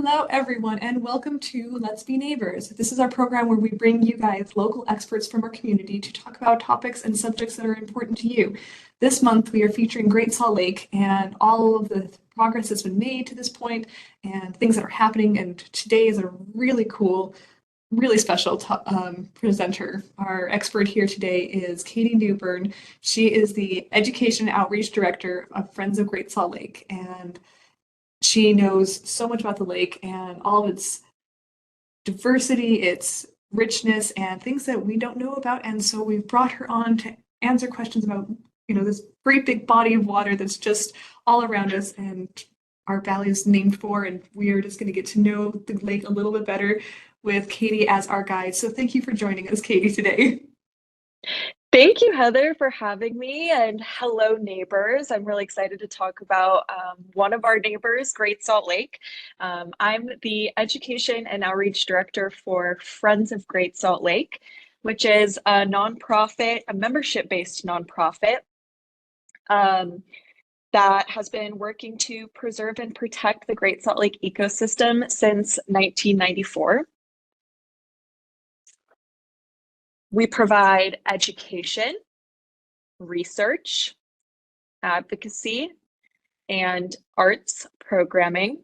Hello, everyone, and welcome to Let's Be Neighbors. This is our program where we bring you guys local experts from our community to talk about topics and subjects that are important to you. This month, we are featuring Great Salt Lake and all of the progress that's been made to this point and things that are happening. And today is a really cool, really special presenter. Our expert here today is Katie Newbern. She is the Education Outreach Director of Friends of Great Salt Lake. And she knows so much about the lake and all of its diversity, its richness, and things that we don't know about. And so we've brought her on to answer questions about, this great big body of water that's just all around us and our valley is named for. And we are just going to get to know the lake a little bit better with Katie as our guide. So thank you for joining us, Katie, today. Thank you, Heather, for having me, and hello, neighbors. I'm really excited to talk about one of our neighbors, Great Salt Lake. I'm the Education and Outreach Director for Friends of Great Salt Lake, which is a nonprofit, a membership-based nonprofit that has been working to preserve and protect the Great Salt Lake ecosystem since 1994. We provide education, research, advocacy, and arts programming,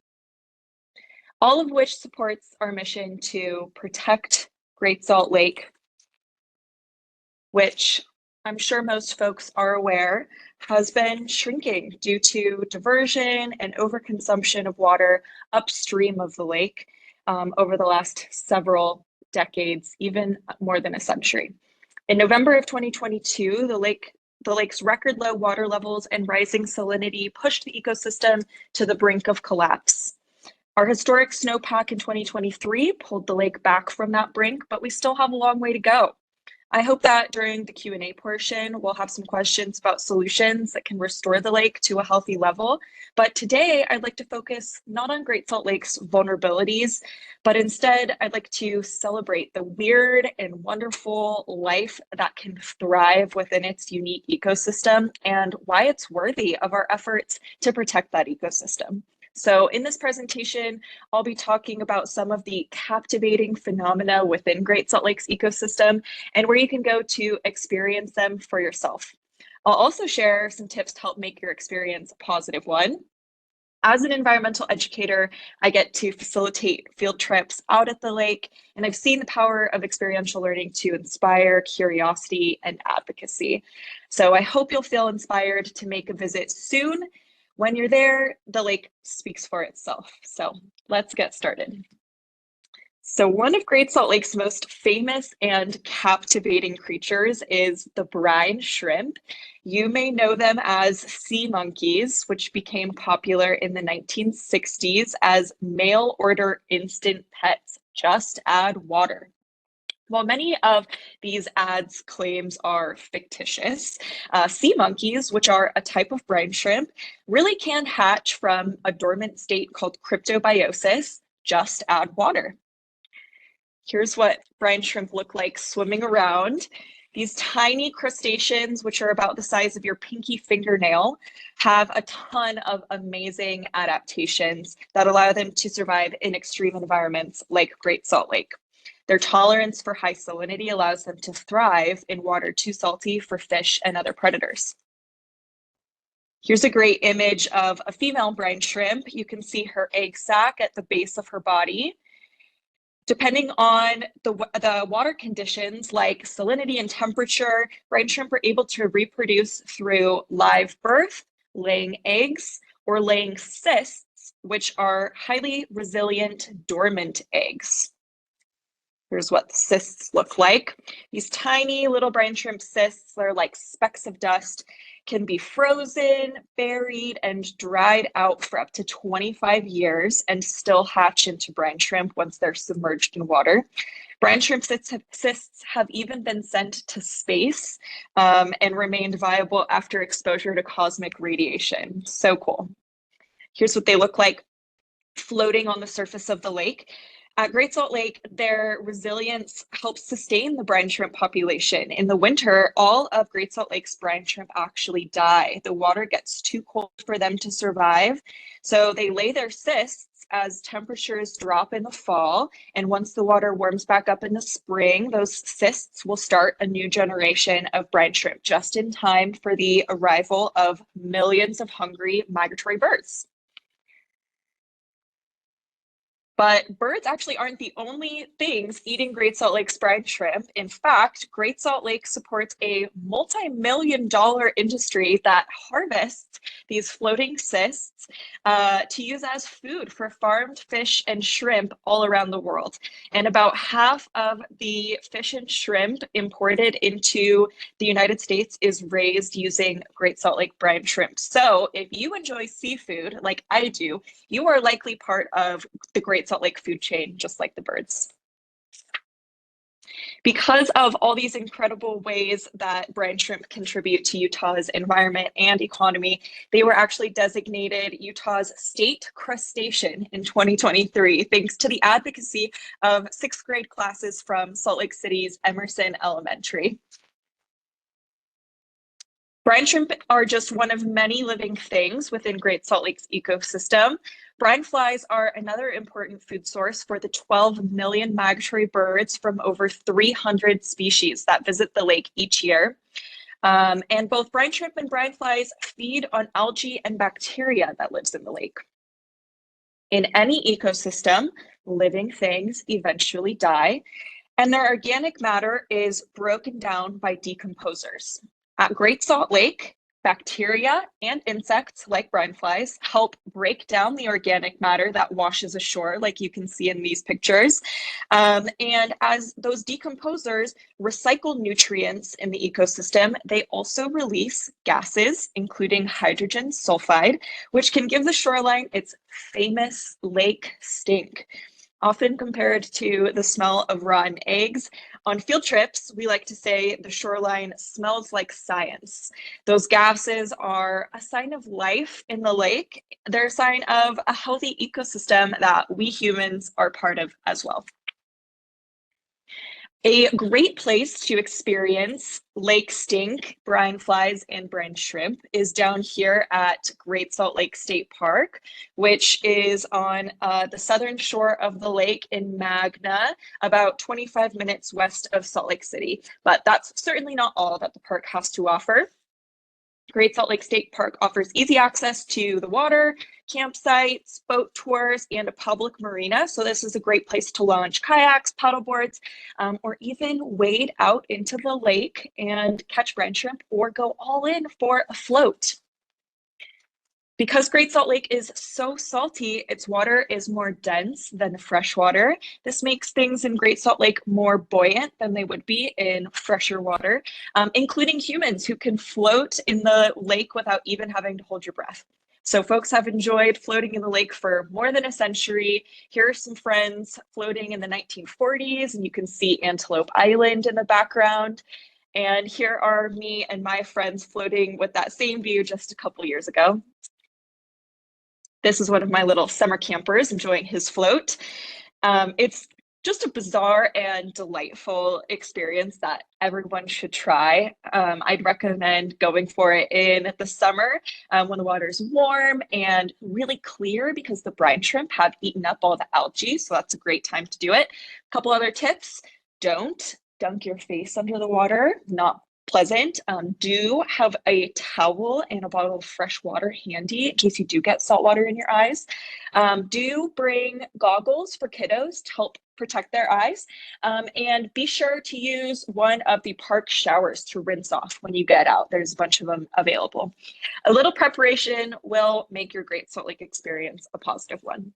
all of which supports our mission to protect Great Salt Lake, which I'm sure most folks are aware has been shrinking due to diversion and overconsumption of water upstream of the lake over the last several decades, even more than a century. In November of 2022, the lake's record low water levels and rising salinity pushed the ecosystem to the brink of collapse. Our historic snowpack in 2023 pulled the lake back from that brink, but we still have a long way to go. I hope that during the Q&A portion, we'll have some questions about solutions that can restore the lake to a healthy level. But today, I'd like to focus not on Great Salt Lake's vulnerabilities, but instead, I'd like to celebrate the weird and wonderful life that can thrive within its unique ecosystem and why it's worthy of our efforts to protect that ecosystem. So in this presentation, I'll be talking about some of the captivating phenomena within Great Salt Lake's ecosystem and where you can go to experience them for yourself. I'll also share some tips to help make your experience a positive one. As an environmental educator, I get to facilitate field trips out at the lake, and I've seen the power of experiential learning to inspire curiosity and advocacy. So I hope you'll feel inspired to make a visit soon. When you're there, the lake speaks for itself. So let's get started. So one of Great Salt Lake's most famous and captivating creatures is the brine shrimp. You may know them as sea monkeys, which became popular in the 1960s as mail order instant pets. Just add water. While many of these ads' claims are fictitious, sea monkeys, which are a type of brine shrimp, really can hatch from a dormant state called cryptobiosis. Just add water. Here's what brine shrimp look like swimming around. These tiny crustaceans, which are about the size of your pinky fingernail, have a ton of amazing adaptations that allow them to survive in extreme environments like Great Salt Lake. Their tolerance for high salinity allows them to thrive in water too salty for fish and other predators. Here's a great image of a female brine shrimp. You can see her egg sac at the base of her body. Depending on the water conditions like salinity and temperature, brine shrimp are able to reproduce through live birth, laying eggs, or laying cysts, which are highly resilient dormant eggs. Here's what the cysts look like. These tiny little brine shrimp cysts, they're like specks of dust, can be frozen, buried, and dried out for up to 25 years and still hatch into brine shrimp once they're submerged in water. Brine shrimp cysts have even been sent to space and remained viable after exposure to cosmic radiation. So cool. Here's what they look like floating on the surface of the lake. At Great Salt Lake, their resilience helps sustain the brine shrimp population. In the winter, all of Great Salt Lake's brine shrimp actually die. The water gets too cold for them to survive. So they lay their cysts as temperatures drop in the fall. And once the water warms back up in the spring, those cysts will start a new generation of brine shrimp just in time for the arrival of millions of hungry migratory birds. But birds actually aren't the only things eating Great Salt Lake's brine shrimp. In fact, Great Salt Lake supports a multi-million-dollar industry that harvests these floating cysts to use as food for farmed fish and shrimp all around the world. And about half of the fish and shrimp imported into the United States is raised using Great Salt Lake brine shrimp. So if you enjoy seafood like I do, you are likely part of the Great Salt Lake food chain, just like the birds. Because of all these incredible ways that brine shrimp contribute to Utah's environment and economy, they were actually designated Utah's state crustacean in 2023, thanks to the advocacy of sixth grade classes from Salt Lake City's Emerson Elementary. Brine shrimp are just one of many living things within Great Salt Lake's ecosystem. Brine flies are another important food source for the 12 million migratory birds from over 300 species that visit the lake each year. And both brine shrimp and brine flies feed on algae and bacteria that lives in the lake. In any ecosystem, living things eventually die, and their organic matter is broken down by decomposers. At Great Salt Lake, bacteria and insects like brine flies help break down the organic matter that washes ashore, like you can see in these pictures. And as those decomposers recycle nutrients in the ecosystem, they also release gases, including hydrogen sulfide, which can give the shoreline its famous lake stink. Often compared to the smell of rotten eggs. On field trips, we like to say the shoreline smells like science. Those gases are a sign of life in the lake. They're a sign of a healthy ecosystem that we humans are part of as well. A great place to experience lake stink, brine flies, and brine shrimp is down here at Great Salt Lake State Park, which is on the southern shore of the lake in Magna, about 25 minutes west of Salt Lake City. But that's certainly not all that the park has to offer. Great Salt Lake State Park offers easy access to the water, campsites, boat tours, and a public marina. So this is a great place to launch kayaks, paddleboards, or even wade out into the lake and catch brine shrimp or go all in for a float. Because Great Salt Lake is so salty, its water is more dense than fresh water. This makes things in Great Salt Lake more buoyant than they would be in fresher water, including humans who can float in the lake without even having to hold your breath. So folks have enjoyed floating in the lake for more than a century. Here are some friends floating in the 1940s, and you can see Antelope Island in the background. And here are me and my friends floating with that same view just a couple years ago. This is one of my little summer campers enjoying his float. It's just a bizarre and delightful experience that everyone should try. I'd recommend going for it in the summer when the water is warm and really clear because the brine shrimp have eaten up all the algae. So that's a great time to do it. A couple other tips: don't dunk your face under the water, not pleasant. Do have a towel and a bottle of fresh water handy in case you do get salt water in your eyes. Do bring goggles for kiddos to help protect their eyes. And be sure to use one of the park showers to rinse off when you get out. There's a bunch of them available. A little preparation will make your Great Salt Lake experience a positive one.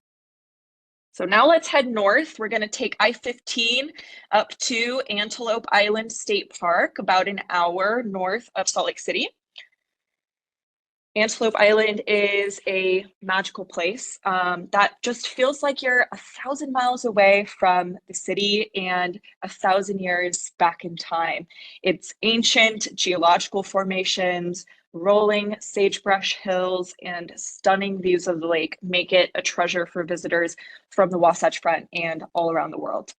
So now let's head north. We're going to take I-15 up to Antelope Island State Park, about an hour north of Salt Lake City. Antelope Island is a magical place that just feels like you're 1,000 miles away from the city and 1,000 years back in time. Its ancient geological formations, rolling sagebrush hills, and stunning views of the lake make it a treasure for visitors from the Wasatch Front and all around the world.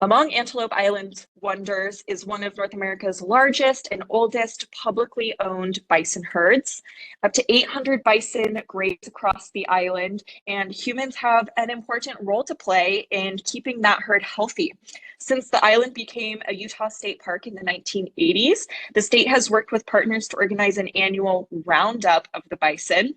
Among Antelope Island's wonders is one of North America's largest and oldest publicly owned bison herds. Up to 800 bison graze across the island, and humans have an important role to play in keeping that herd healthy. Since the island became a Utah state park in the 1980s, the state has worked with partners to organize an annual roundup of the bison.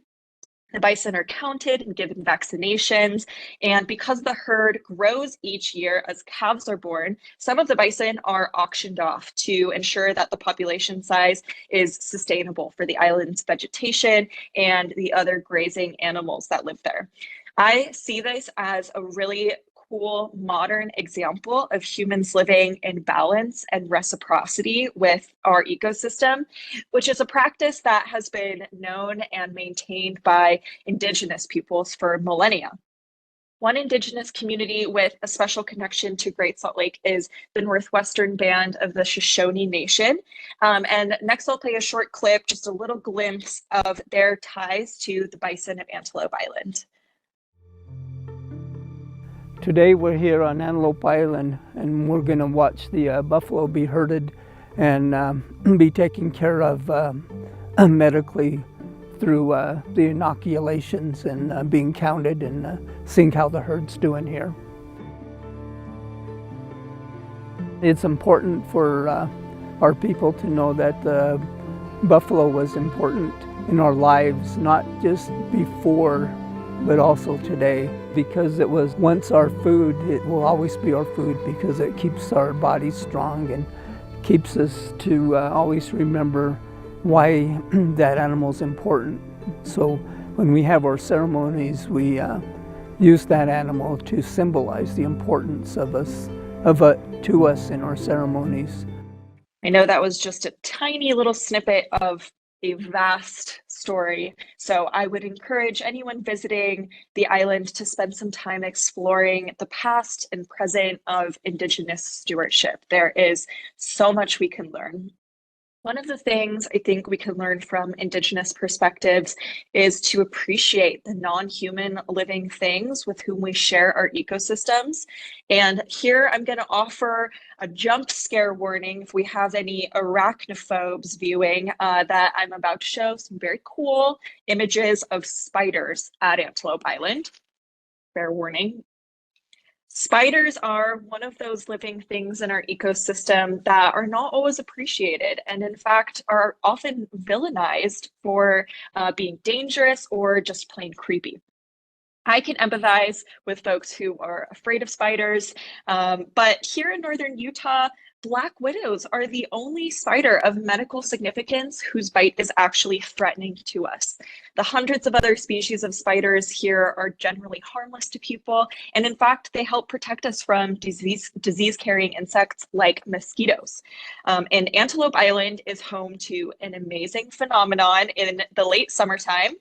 The bison are counted and given vaccinations. And because the herd grows each year as calves are born, some of the bison are auctioned off to ensure that the population size is sustainable for the island's vegetation and the other grazing animals that live there. I see this as a really cool modern example of humans living in balance and reciprocity with our ecosystem, which is a practice that has been known and maintained by Indigenous peoples for millennia. One Indigenous community with a special connection to Great Salt Lake is the Northwestern Band of the Shoshone Nation. And next I'll play a short clip, just a little glimpse of their ties to the bison of Antelope Island. Today we're here on Antelope Island, and we're going to watch the buffalo be herded and be taken care of medically through the inoculations and being counted and seeing how the herd's doing here. It's important for our people to know that the buffalo was important in our lives, not just before but also today, because it was once our food. It will always be our food because it keeps our bodies strong and keeps us to always remember why that animal's important. So when we have our ceremonies, we use that animal to symbolize the importance of it to us in our ceremonies. I know that was just a tiny little snippet of a vast story. So I would encourage anyone visiting the island to spend some time exploring the past and present of Indigenous stewardship. There is so much we can learn. One of the things I think we can learn from Indigenous perspectives is to appreciate the non-human living things with whom we share our ecosystems. And here I'm going to offer a jump scare warning if we have any arachnophobes viewing that I'm about to show some very cool images of spiders at Antelope Island. Fair warning. Spiders are one of those living things in our ecosystem that are not always appreciated, and in fact are often villainized for being dangerous or just plain creepy. I can empathize with folks who are afraid of spiders, but here in northern Utah, black widows are the only spider of medical significance whose bite is actually threatening to us. The hundreds of other species of spiders here are generally harmless to people, and in fact, they help protect us from disease-carrying insects like mosquitoes. And Antelope Island is home to an amazing phenomenon in the late summertime.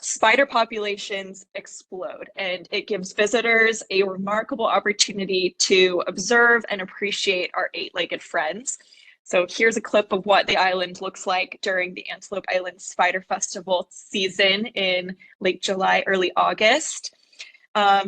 Spider populations explode, and it gives visitors a remarkable opportunity to observe and appreciate our eight-legged friends. So here's a clip of what the island looks like during the Antelope Island Spider Festival season in late July, early August.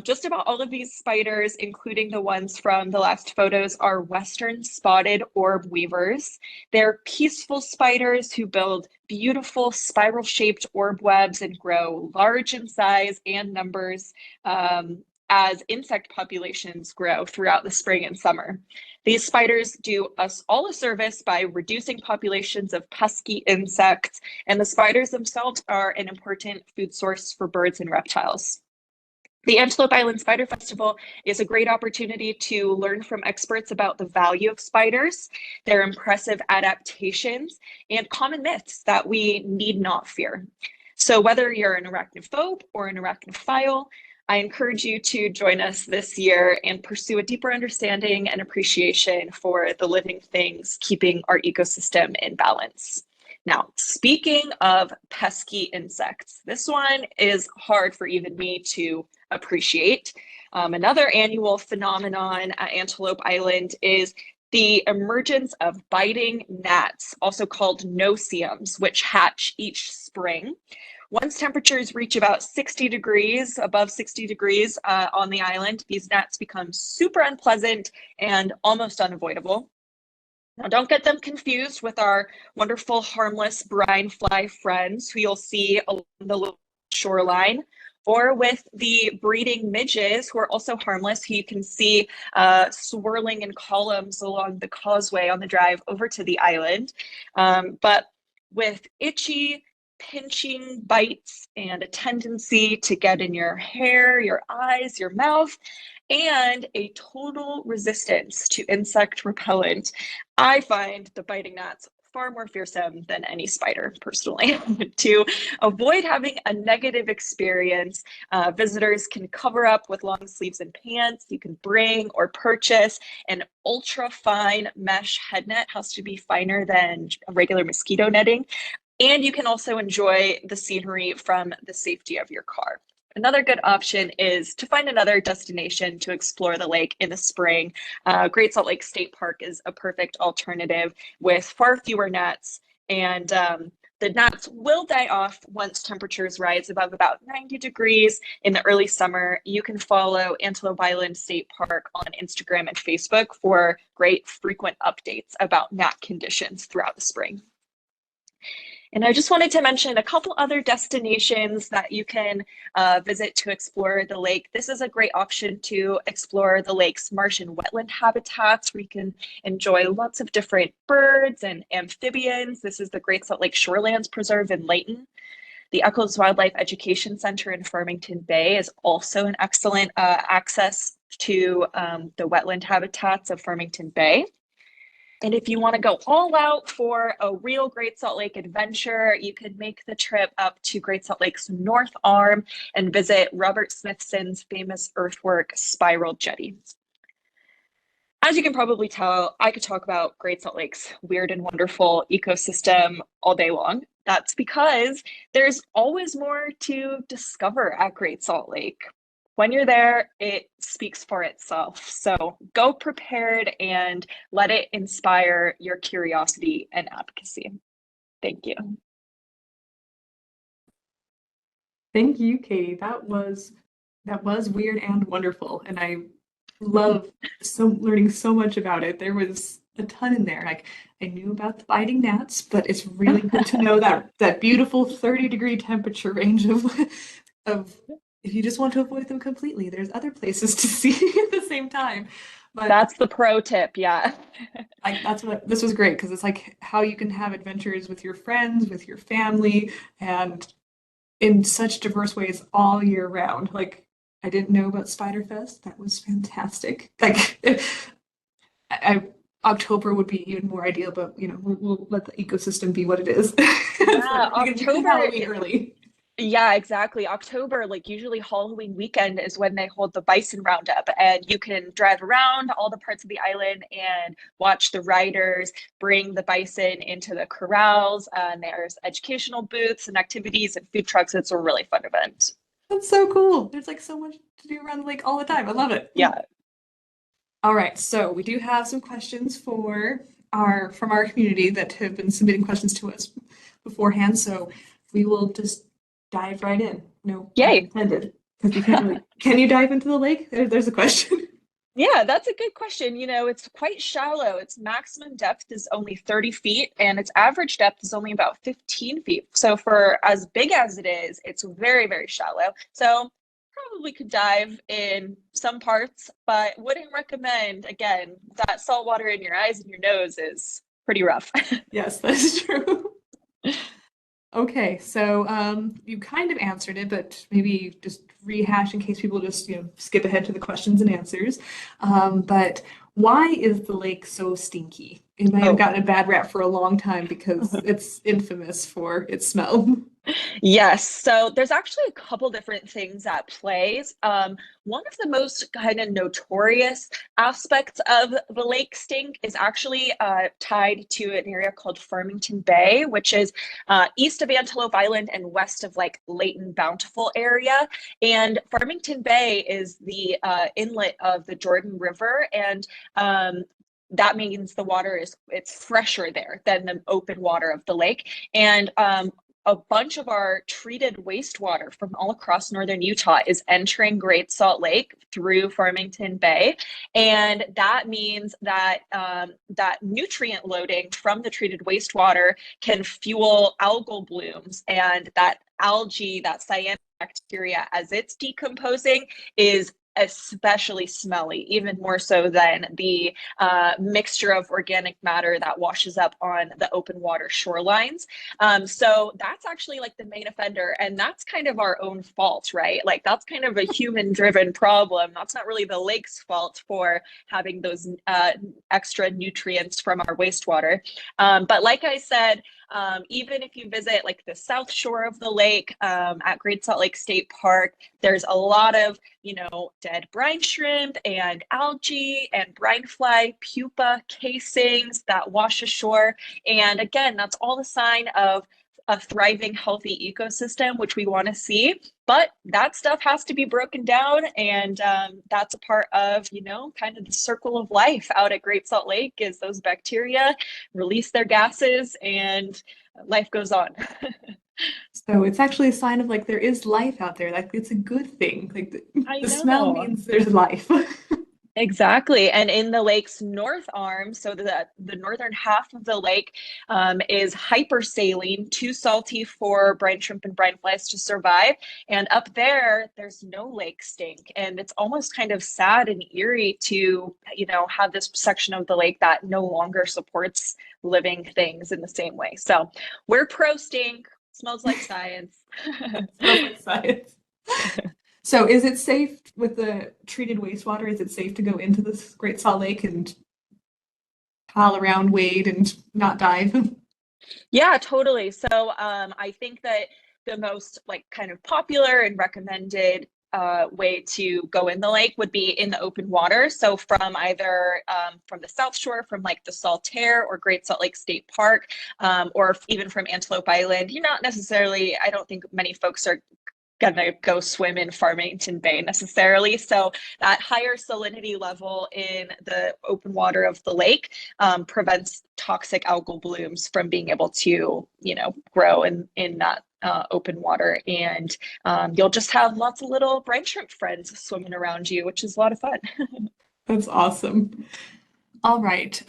Just about all of these spiders, including the ones from the last photos, are Western spotted orb weavers. They're peaceful spiders who build beautiful spiral-shaped orb webs and grow large in size and numbers as insect populations grow throughout the spring and summer. These spiders do us all a service by reducing populations of pesky insects, and the spiders themselves are an important food source for birds and reptiles. The Antelope Island Spider Festival is a great opportunity to learn from experts about the value of spiders, their impressive adaptations, and common myths that we need not fear. So whether you're an arachnophobe or an arachnophile, I encourage you to join us this year and pursue a deeper understanding and appreciation for the living things keeping our ecosystem in balance. Now, speaking of pesky insects, this one is hard for even me to appreciate. Another annual phenomenon at Antelope Island is the emergence of biting gnats, also called no-see-ums, which hatch each spring. Once temperatures reach about 60 degrees, above 60 degrees on the island, these gnats become super unpleasant and almost unavoidable. Now, don't get them confused with our wonderful, harmless brine fly friends who you'll see along the shoreline, or with the breeding midges who are also harmless, who you can see swirling in columns along the causeway on the drive over to the island. But with itchy, pinching bites and a tendency to get in your hair, your eyes, your mouth, and a total resistance to insect repellent, I find the biting gnats far more fearsome than any spider, personally. To avoid having a negative experience, visitors can cover up with long sleeves and pants. You can bring or purchase an ultra fine mesh head net, has to be finer than regular mosquito netting. And you can also enjoy the scenery from the safety of your car. Another good option is to find another destination to explore the lake in the spring. Great Salt Lake State Park is a perfect alternative with far fewer gnats, and the gnats will die off once temperatures rise above about 90 degrees in the early summer. You can follow Antelope Island State Park on Instagram and Facebook for great frequent updates about gnat conditions throughout the spring. And I just wanted to mention a couple other destinations that you can visit to explore the lake. This is a great option to explore the lake's marsh and wetland habitats, where you can enjoy lots of different birds and amphibians. This is the Great Salt Lake Shorelands Preserve in Layton. The Echoes Wildlife Education Center in Farmington Bay is also an excellent access to the wetland habitats of Farmington Bay. And if you want to go all out for a real Great Salt Lake adventure, you could make the trip up to Great Salt Lake's North Arm and visit Robert Smithson's famous earthwork spiral jetty. As you can probably tell, I could talk about Great Salt Lake's weird and wonderful ecosystem all day long. That's because there's always more to discover at Great Salt Lake. When you're there, it speaks for itself. So go prepared and let it inspire your curiosity and advocacy. Thank you. Thank you, Katie. That was weird and wonderful, and I love learning so much about it. There was a ton in there. Like, I knew about the biting gnats, but it's really good to know that beautiful 30-degree temperature range of if you just want to avoid them completely, there's other places to see at the same time. But that's the pro tip, yeah. This was great, because it's like how you can have adventures with your friends, with your family, and in such diverse ways all year round. Like, I didn't know about Spiderfest. That was fantastic. Like, October would be even more ideal, but we'll let the ecosystem be what it is. Yeah, October early. Yeah, exactly. October, like usually Halloween weekend, is when they hold the bison roundup, and you can drive around all the parts of the island and watch the riders bring the bison into the corrals. And there's educational booths and activities and food trucks. It's a really fun event. That's so cool. There's like so much to do around the lake all the time. I love it. Yeah. All right, so we do have some questions from our community that have been submitting questions to us beforehand. So we will just dive right in. No pun intended. Because you can't really. Can you dive into the lake? There's a question. Yeah, that's a good question. It's quite shallow. Its maximum depth is only 30 feet, and its average depth is only about 15 feet. So for as big as it is, it's very, very shallow. So probably could dive in some parts, but wouldn't recommend. Again, that salt water in your eyes and your nose is pretty rough. Yes, that's true. Okay, so you kind of answered it, but maybe just rehash in case people just skip ahead to the questions and answers. But why is the lake so stinky? It might have gotten a bad rap for a long time because it's infamous for its smell. Yes, so there's actually a couple different things at play. One of the most kind of notorious aspects of the lake stink is actually tied to an area called Farmington Bay, which is east of Antelope Island and west of like Layton Bountiful area. And Farmington Bay is the inlet of the Jordan River, and that means the water it's fresher there than the open water of the lake. And a bunch of our treated wastewater from all across northern Utah is entering Great Salt Lake through Farmington Bay. And that means that that nutrient loading from the treated wastewater can fuel algal blooms, and that algae, that cyanobacteria, as it's decomposing, is especially smelly, even more so than the mixture of organic matter that washes up on the open water shorelines. So that's actually like the main offender, and that's kind of our own fault, right? Like that's kind of a human driven problem. That's not really the lake's fault for having those extra nutrients from our wastewater. But like I said, even if you visit like the south shore of the lake at Great Salt Lake State Park, there's a lot of, you know, dead brine shrimp and algae and brine fly pupa casings that wash ashore. And again, that's all the sign of a thriving, healthy ecosystem, which we want to see. But that stuff has to be broken down, and that's a part of, you know, kind of the circle of life out at Great Salt Lake, is those bacteria release their gases and life goes on. So it's actually a sign of like there is life out there. Like it's a good thing. Like the smell means there's life. Exactly. And in the lake's north arm, so the northern half of the lake is hyper-saline, too salty for brine shrimp and brine flies to survive. And up there, there's no lake stink. And it's almost kind of sad and eerie to, you know, have this section of the lake that no longer supports living things in the same way. So we're pro stink. Smells like science. Smells like science. So is it safe with the treated wastewater? Is it safe to go into this Great Salt Lake and pal around, wade, and not dive? Yeah, totally. So I think that the most like kind of popular and recommended way to go in the lake would be in the open water. So from either from the South Shore, from like the Saltaire or Great Salt Lake State Park, or even from Antelope Island. You're not necessarily, I don't think many folks are gonna go swim in Farmington Bay necessarily. So that higher salinity level in the open water of the lake prevents toxic algal blooms from being able to, you know, grow in that open water. And you'll just have lots of little brine shrimp friends swimming around you, which is a lot of fun. That's awesome. All right.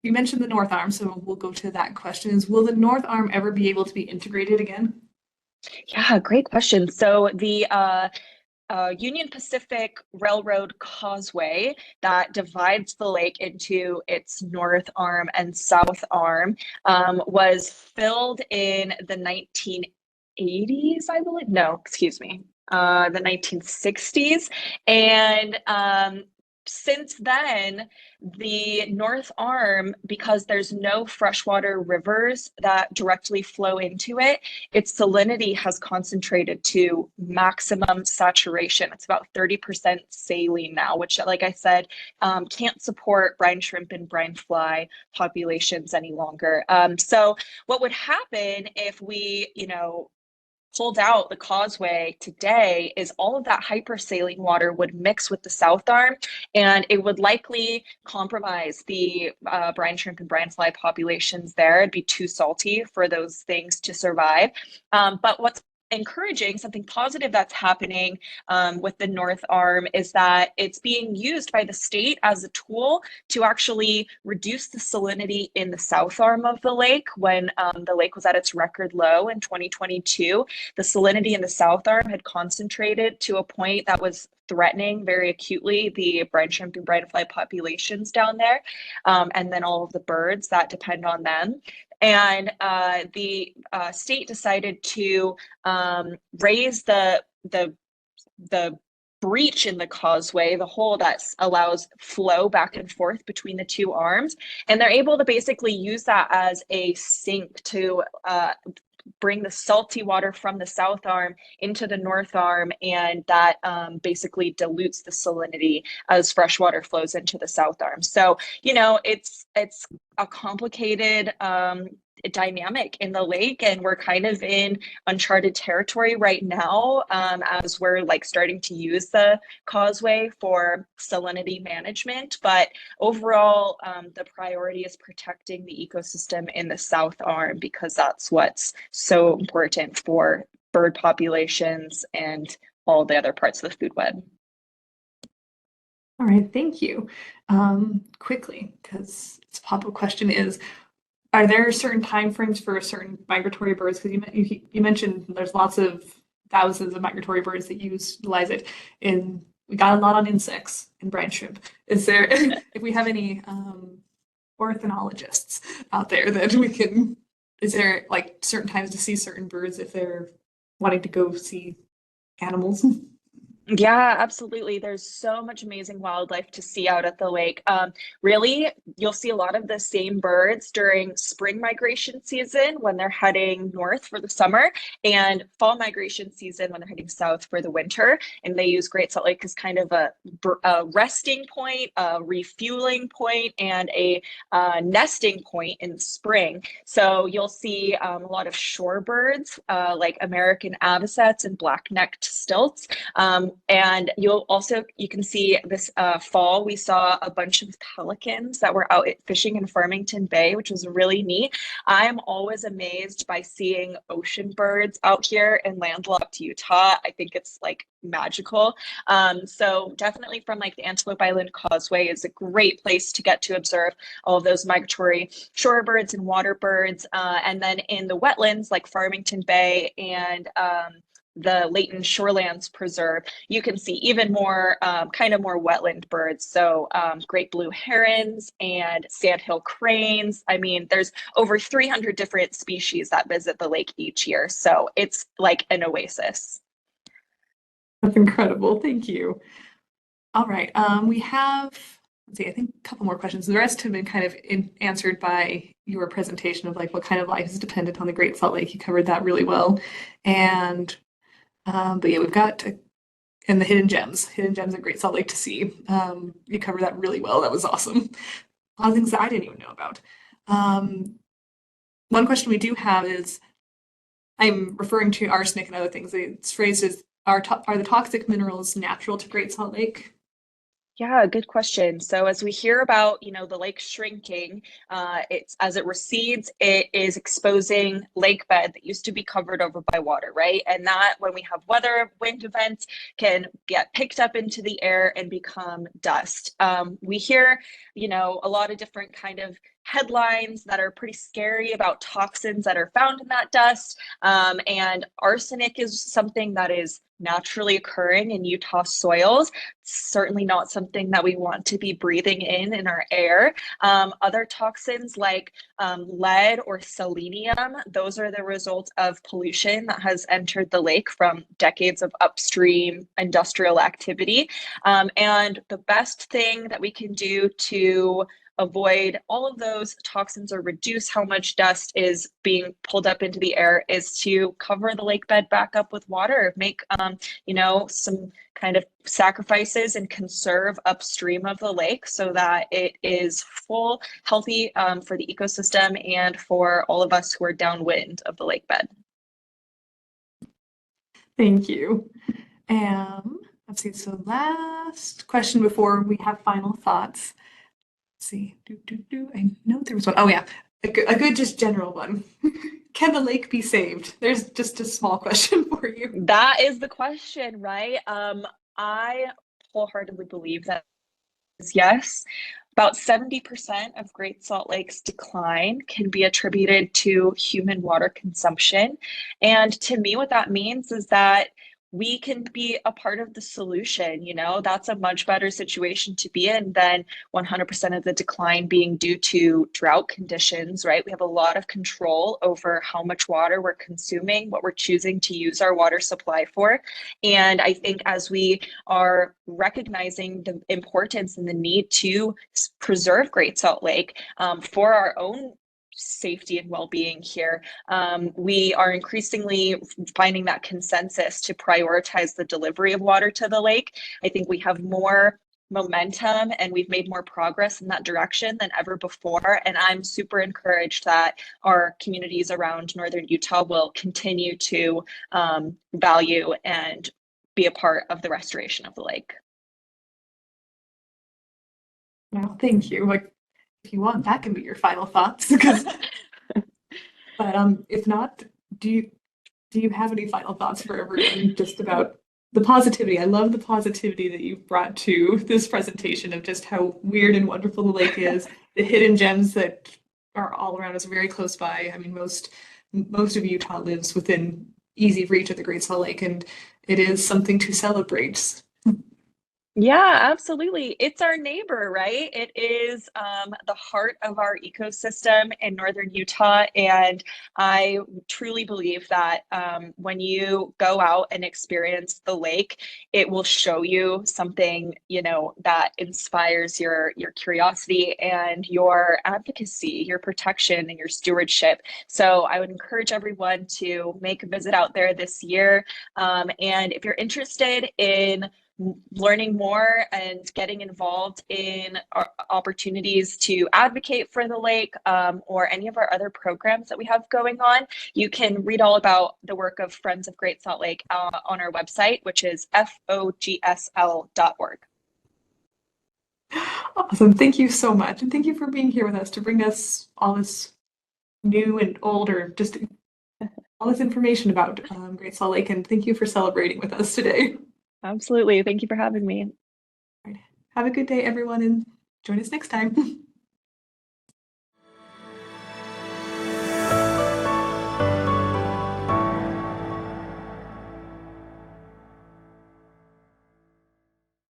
You mentioned the North Arm, so we'll go to that question. Is will the North Arm ever be able to be integrated again? Yeah, great question. So the Union Pacific Railroad Causeway that divides the lake into its north arm and south arm was filled in the 1980s, I believe. No, excuse me, the 1960s. And since then, the North Arm, because there's no freshwater rivers that directly flow into it, its salinity has concentrated to maximum saturation. It's about 30% saline now, which, like I said, can't support brine shrimp and brine fly populations any longer. So what would happen if we, you know, pulled out the causeway today is all of that hypersaline water would mix with the south arm, and it would likely compromise the brine shrimp and brine fly populations there. It'd be too salty for those things to survive. But what's encouraging, something positive that's happening with the North Arm, is that it's being used by the state as a tool to actually reduce the salinity in the South Arm of the lake. When the lake was at its record low in 2022, the salinity in the South Arm had concentrated to a point that was threatening very acutely the brine shrimp and brine fly populations down there, and then all of the birds that depend on them. And the state decided to raise the breach in the causeway, the hole that allows flow back and forth between the two arms. And they're able to basically use that as a sink to bring the salty water from the south arm into the north arm, and that basically dilutes the salinity as fresh water flows into the south arm. So, you know, it's a complicated dynamic in the lake, and we're kind of in uncharted territory right now, as we're like starting to use the Causeway for salinity management. But overall, the priority is protecting the ecosystem in the South Arm, because that's what's so important for bird populations and all the other parts of the food web. All right, thank you. Quickly, because it's a pop-up question is, are there certain timeframes for certain migratory birds? Because you mentioned there's lots of thousands of migratory birds that utilize it. We got a lot on insects and brine shrimp. Is there, if we have any ornithologists out there that we can, is there like certain times to see certain birds if they're wanting to go see animals? Yeah, absolutely. There's so much amazing wildlife to see out at the lake. Really, you'll see a lot of the same birds during spring migration season when they're heading north for the summer, and fall migration season when they're heading south for the winter. And they use Great Salt Lake as kind of a resting point, a refueling point, and a nesting point in spring. So you'll see a lot of shorebirds like American avocets and black-necked stilts. And you can see this fall, we saw a bunch of pelicans that were out fishing in Farmington Bay, which was really neat. I'm always amazed by seeing ocean birds out here in landlocked Utah. I think it's like magical. So definitely from like the Antelope Island Causeway is a great place to get to observe all of those migratory shorebirds and water birds. And then in the wetlands like Farmington Bay and the Layton Shorelands Preserve, you can see even more kind of more wetland birds. So great blue herons and sandhill cranes. I mean, there's over 300 different species that visit the lake each year. So it's like an oasis. That's incredible. Thank you. All right. We have, let's see, I think a couple more questions. The rest have been kind of answered by your presentation of like what kind of life is dependent on the Great Salt Lake. You covered that really well. And but yeah, we've got and the hidden gems at Great Salt Lake to see. You covered that really well. That was awesome. A lot of things that I didn't even know about. One question we do have is, I'm referring to arsenic and other things. It's phrased as, are the toxic minerals natural to Great Salt Lake? Yeah, good question. So as we hear about, the lake shrinking, it's as it recedes, it is exposing lake bed that used to be covered over by water, right? And that, when we have weather, wind events, can get picked up into the air and become dust. We hear, a lot of different kind of headlines that are pretty scary about toxins that are found in that dust. And arsenic is something that is naturally occurring in Utah soils. It's certainly not something that we want to be breathing in our air. Other toxins like lead or selenium, those are the result of pollution that has entered the lake from decades of upstream industrial activity. And the best thing that we can do to avoid all of those toxins or reduce how much dust is being pulled up into the air is to cover the lake bed back up with water, make some kind of sacrifices and conserve upstream of the lake so that it is full, healthy for the ecosystem and for all of us who are downwind of the lake bed. Thank you. Let's see, so last question before we have final thoughts. See, I know there was one. Oh yeah, a good just general one. Can the lake be saved? There's just a small question for you. That is the question, right? I wholeheartedly believe that is yes. About 70% of Great Salt Lake's decline can be attributed to human water consumption. And to me, what that means is that we can be a part of the solution. That's a much better situation to be in than 100% of the decline being due to drought conditions, right? We have a lot of control over how much water we're consuming, what we're choosing to use our water supply for. And I think as we are recognizing the importance and the need to preserve Great Salt Lake for our own safety and well-being here, we are increasingly finding that consensus to prioritize the delivery of water to the lake. I think we have more momentum and we've made more progress in that direction than ever before. And I'm super encouraged that our communities around northern Utah will continue to value and be a part of the restoration of the lake. Well, thank you. Like, if you want, that can be your final thoughts. Because, but if not, do you have any final thoughts for everyone just about the positivity? I love the positivity that you've brought to this presentation of just how weird and wonderful the lake is, the hidden gems that are all around us, very close by. I mean, most of Utah lives within easy reach of the Great Salt Lake, and it is something to celebrate. Yeah, absolutely. It's our neighbor, right? It is the heart of our ecosystem in northern Utah. And I truly believe that when you go out and experience the lake, it will show you something, you know, that inspires your curiosity and your advocacy, your protection and your stewardship. So I would encourage everyone to make a visit out there this year. And if you're interested in learning more and getting involved in our opportunities to advocate for the lake or any of our other programs that we have going on, you can read all about the work of Friends of Great Salt Lake on our website, which is fogsl.org. Awesome. Thank you so much. And thank you for being here with us to bring us all this new and old, or just all this information about Great Salt Lake. And thank you for celebrating with us today. Absolutely. Thank you for having me. Have a good day, everyone, and join us next time.